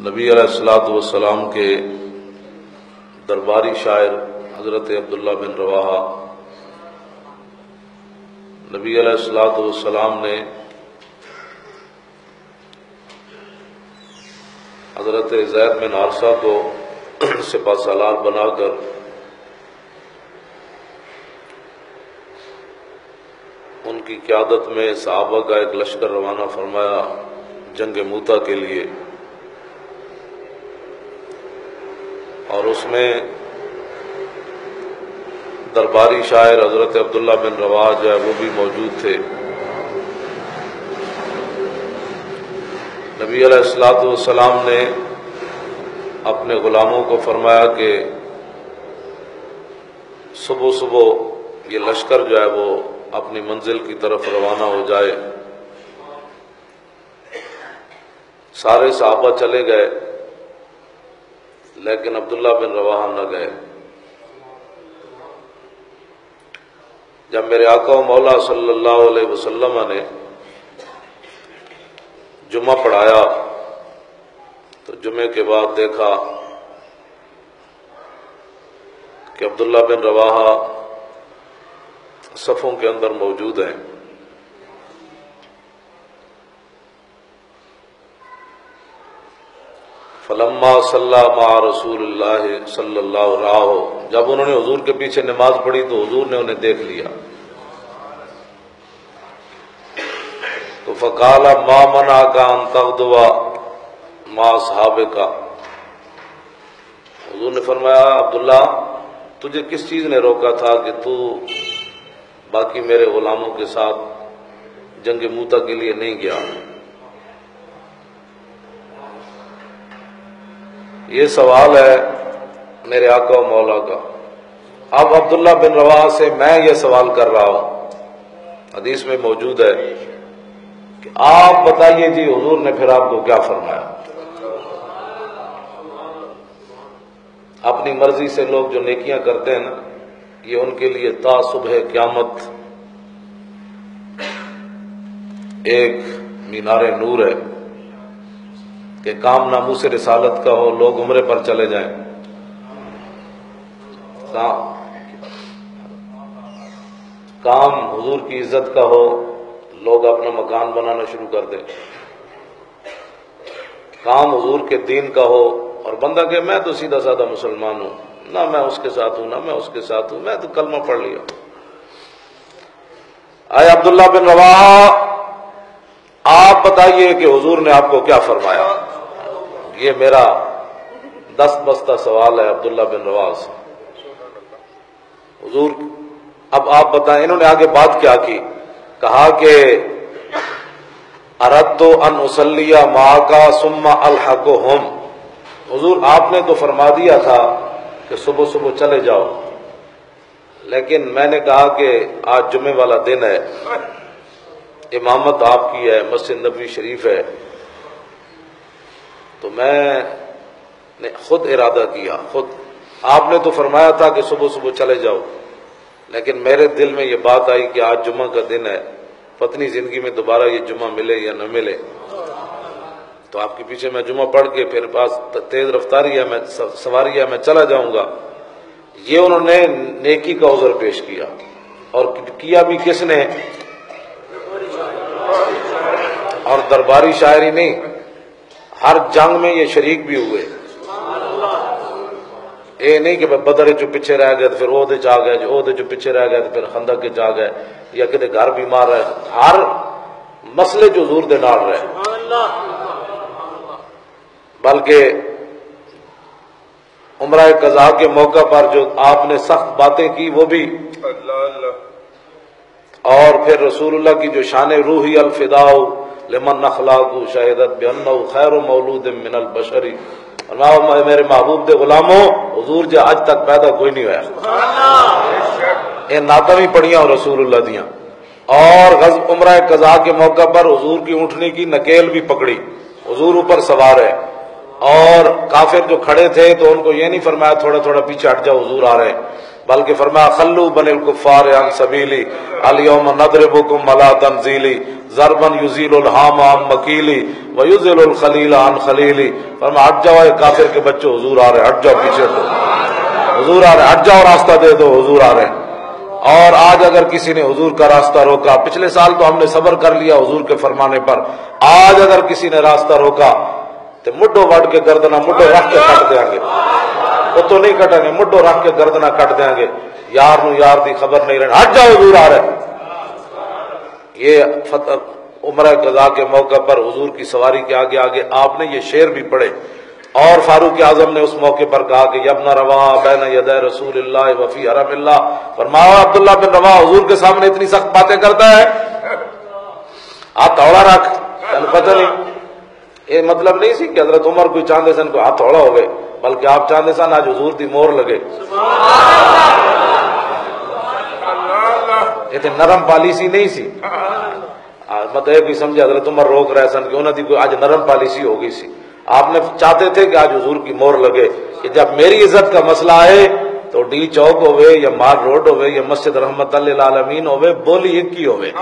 نبی علیہ الصلوۃ والسلام کے درباری شاعر حضرت عبداللہ بن رواحہ، نبی علیہ الصلوۃ والسلام نے حضرت زید بن حارثہ کو سپہ سالار بنا کر ان کی قیادت میں صحابہ کا ایک لشکر روانہ فرمایا جنگ موتا کے لیے، اور اس میں درباری شاعر حضرت عبداللہ بن رواحہ جو ہے وہ بھی موجود تھے۔ نبی علیہ الصلوۃ والسلام نے اپنے غلاموں کو فرمایا کہ صبح صبح یہ لشکر جو ہے وہ اپنی منزل کی طرف روانہ ہو جائے۔ سارے صحابہ چلے گئے لیکن عبداللہ بن رواحہ نہ گئے۔ جب میرے آقا و مولا صلی اللہ علیہ وسلم نے جمعہ پڑھایا تو جمعے کے بعد دیکھا کہ عبداللہ بن رواحہ صفوں کے اندر موجود ہیں۔ فلما صلی مع رسول اللہ صلی اللہ علیہ وسلم، جب انہوں نے حضور کے پیچھے نماز پڑھی تو حضور نے انہیں دیکھ لیا تو فقال ما منعک ان تغدو مع اصحابک، حضور نے فرمایا عبداللہ تجھے کس چیز نے روکا تھا کہ تو باقی میرے غلاموں کے ساتھ جنگ موتا کے لیے نہیں گیا؟ یہ سوال ہے میرے آقا و مولا کا۔ اب عبداللہ بن رواحہ سے میں یہ سوال کر رہا ہوں، حدیث میں موجود ہے کہ آپ بتائیے جی حضور نے پھر آپ کو کیا فرمایا؟ اپنی مرضی سے لوگ جو نیکیاں کرتے ہیں نا، یہ ان کے لیے تا صبح قیامت ایک مینار نور ہے کہ کام ناموس رسالت کا ہو، لوگ عمرے پر چلے جائیں، کام حضور کی عزت کا ہو، لوگ اپنا مکان بنانا شروع کر دیں، کام حضور کے دین کا ہو اور بندہ کہ میں تو سیدھا سادہ مسلمان ہوں، نہ میں اس کے ساتھ ہوں نہ میں اس کے ساتھ ہوں، میں تو کلمہ پڑھ لیا۔ آئے عبداللہ بن رواحہ آپ بتائیے کہ حضور نے آپ کو کیا فرمایا؟ یہ میرا دست بستہ سوال ہے عبداللہ بن رواحہ سے۔ حضور اب آپ بتائیں، انہوں نے آگے بات کیا کی؟ کہا کہ اردت ان اصلی معک ثم الحقہم، حضور آپ نے تو فرما دیا تھا کہ صبح صبح چلے جاؤ، لیکن میں نے کہا کہ آج جمعے والا دن ہے، امامت آپ کی ہے، مسجد نبوی شریف ہے، تو میں نے خود ارادہ کیا، خود آپ نے تو فرمایا تھا کہ صبح صبح چلے جاؤ، لیکن میرے دل میں یہ بات آئی کہ آج جمعہ کا دن ہے، پتنی زندگی میں دوبارہ یہ جمعہ ملے یا نہ ملے، تو آپ کے پیچھے میں جمعہ پڑھ کے پھر پاس تیز رفتاری ہے، میں سواری ہے، میں چلا جاؤں گا۔ یہ انہوں نے نیکی کا عذر پیش کیا، اور کیا بھی کس نے؟ اور درباری شاعری نہیں، ہر جنگ میں یہ شریک بھی ہوئے، یہ نہیں کہ بدر جو پیچھے رہ گئے تو پھر عہدے چ آ گئے، جو عہدے جو پیچھے رہ گئے تو پھر خندق کے جا گئے، یا کدے گھر بیمار رہے، ہر مسئلے جو حضور دے نال رہے، بلکہ عمرہ قضاء کے موقع پر جو آپ نے سخت باتیں کی وہ بھی، اور پھر رسول اللہ کی جو شان روحی الفداء لمن اخلاق شہدت بانہ خیر مولود من البشر، میرے محبوب دے غلاموں حضور جے اج تک پیدا کوئی نہیں ہوا، یہ نعتاں بھی پڑھیاں رسول اللہ دیاں، اور عمرہ قضاء کے موقع پر حضور کی اونٹنی کی نکیل بھی پکڑی، حضور اوپر سوار ہے، اور کافر جو کھڑے تھے تو ان کو یہ نہیں فرمایا تھوڑا تھوڑا پیچھے ہٹ جاؤ حضور آ رہے ہیں، بلکہ فرمایا خلو بن الکفار عن سبیلی الیوم نضربکم علی تنزیلی ضربا یزیل الحام عن مکیلی ویزل الخلیل عن خلیلی. فرمایا ہٹ جاؤ اے کافر کے بچوں، حضور آ رہے، ہٹ جاؤ پیچھے تو، حضور آ رہے، ہٹ جاؤ راستہ دے دو، حضور آ رہے ہیں. اور آج اگر کسی نے حضور کا راستہ روکا، پچھلے سال تو ہم نے صبر کر لیا حضور کے فرمانے پر، آج اگر کسی نے راستہ روکا تو مڈو وڈ کے گردنا مڈو رکھ کے کٹ دیں گے، وہ تو نہیں کٹیں گے، مڈو رکھ کے گردنا کٹ دیں گے. یار نو یار دی خبر نہیں رہنا، ہٹ جاؤ حضور آ رہے. یہ فتح عمرہ قضا کے موقع پر حضور کی سواری کے آگے آگے آپ نے یہ شعر بھی پڑھے، اور فاروق اعظم نے اس موقع پر کہا کہ یبن رواحہ بین یدی رسول اللہ وفی حرم اللہ. فرمایا عبداللہ بن رواحہ حضور کے سامنے اتنی سخت باتیں کرتا ہے، ہاتھ تھوڑا رکھ، پتہ نہیں. یہ مطلب نہیں سی کہ حضرت عمر کوئی چاندے سن کو ہاتھ تھوڑا ہوئے، بلکہ آپ چاندے سن آج حضور دی مور لگے. یہ تو نرم پالیسی نہیں سی، مطلب کوئی سمجھے حضرت عمر روک رہے سن کہ انہوں نے کوئی آج نرم پالیسی ہو گئی سی. آپ نے چاہتے تھے کہ آج حضور کی مور لگے کہ جب میری عزت کا مسئلہ ہے تو ڈی چوک ہوئے یا مار روڈ ہوئے یا مسجد رحمت للعالمین ہوئے، بولی ایک ہی ہوئے.